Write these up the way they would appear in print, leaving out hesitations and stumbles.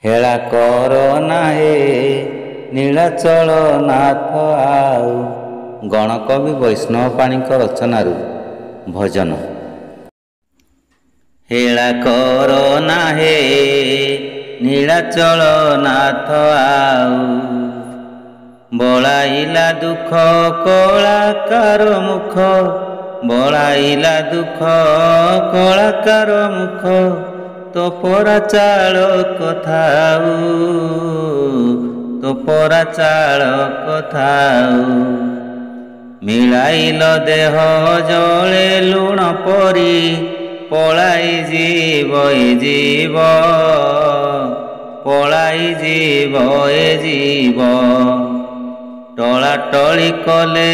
ହେଳା କର ନାହେ ନୀଳାଚଳ ନାଥ ଆଉ। ଗଣକବି ବୈଷ୍ଣବ ପାଣିଙ୍କ ରଚନାରୁ ଭଜନ। ହେଳା କର ନାହେ ନୀଳାଚଳ ନାଥ ଆଉ। ବଳାଇଲା ଦୁଃଖ କଳାକାର ମୁଖ, ବଳାଇଲା ଦୁଃଖ କଳାକାର ମୁଖ। ତୋ ପରା ଚାଳ କଥାଉ, ତୋ ପରା ଚାଳ କଥାଉ। ମିଳାଇଲ ଦେହ ଜଳେ ଲୁଣ ପରି, ପଳାଇ ଯିବ ଏ ଜୀବ, ପଳାଇ ଯିବ ଏ ଜୀବ। ଟଳା ଟଳି କଲେ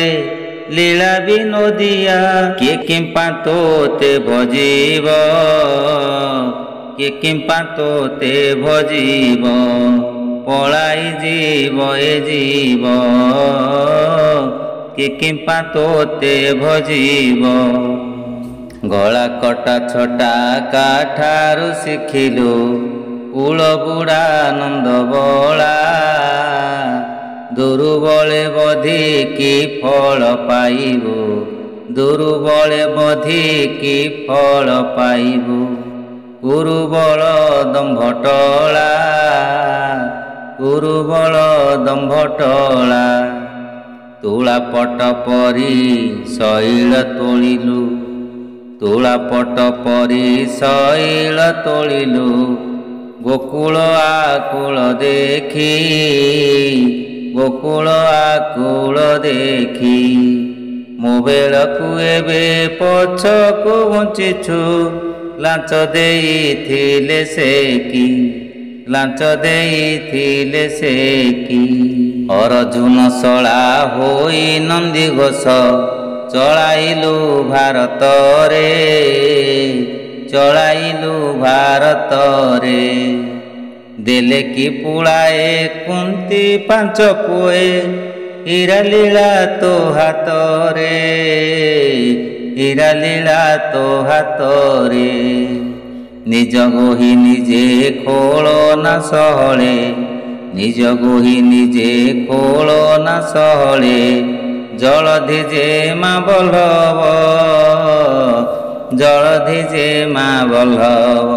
ଲୀଳା ବିନୋଦିଆ, କିଏ କିମ୍ପା ତୋତେ ଭଜିବ, କିଏ କିମ୍ପା ତୋତେ ଭଜିବ। ପଳାଇ ଯିବ ଏ ଜୀବ, କିଏ କିମ୍ପା ତୋତେ ଭଜିବ। ଗଳା କଟା ଛଟା କାଠାରୁ ଶିଖିଲୁ, କୂଳ ବୁଢ଼ା ନନ୍ଦ ବଳା। ଦୁରୁବଳେ ବଧି କି ଫଳ ପାଇବୁ, ଦୁରୁବଳେ ବଧି କି ଫଳ ପାଇବୁ। କୁରୁବଳ ଦମ୍ଭ ଟଳା, କୁରୁବଳ ଦମ୍ଭ ଟଳା। ତୁଳା ପଟ ପରି ଶୈଳ ତୋଳିଲୁ, ତୁଳା ପଟ ପରି ଶୈଳ ତୋଳିଲୁ। ଗୋକୁଳ ଆକୁଳ ଦେଖି, ଗୋକୁଳ ଆକୁଳ ଦେଖି। ମୋ ବେଳକୁ ଏବେ ପଛକୁ ଘୁଞ୍ଚିଛୁ, ଲାଞ୍ଚ ଦେଇଥିଲେ ସେ କି, ଲାଞ୍ଚ ଦେଇଥିଲେ ସେ କି। ଅରଜୁନ ଶଳା ହୋଇ ନନ୍ଦିଘୋଷ, ଚଳାଇଲୁ ଭାରତରେ, ଚଳାଇଲୁ ଭାରତରେ। ଦେଲେ କି ପୁଳାଏ କୁନ୍ତି ପାଞ୍ଚ ପୁଏ, ହୀରା ଲୀଳା ତୋ ହାତରେ, ହୀରା ଲୀଳା ତୋ ହାତରେ। ନିଜ ଗୋହି ନିଜେ ଖୋଳ ନା ସହଳେ, ନିଜ ଗୋହି ନିଜେ ଖୋଳ ନା ସହଳେ। ଜଳଧି ଯେ ମା ବଲ୍ଲଭ, ଜଳଧି ଯେ ମା ବଲ୍ଲଭ।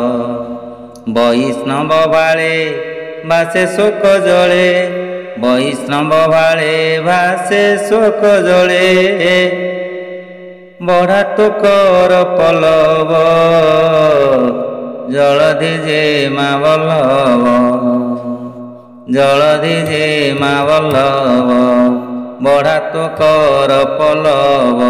ବୈଷ୍ଣବ ବାଳେ ଭାସେ ଶୋକ ଜଳେ, ବୈଷ୍ଣବ ବାଳେ ଭାସେ ଶୋକ ଜଳେ। ବଢ଼ା ତୋ କର ପଲ୍ଲବ, ଜଳଧି ଯେ ମା ବଲ୍ଲଭ, ଜଳଧି ଯେ ମା ବଲ୍ଲଭ। ବଢ଼ା ତୋ କର ପଲ୍ଲବ।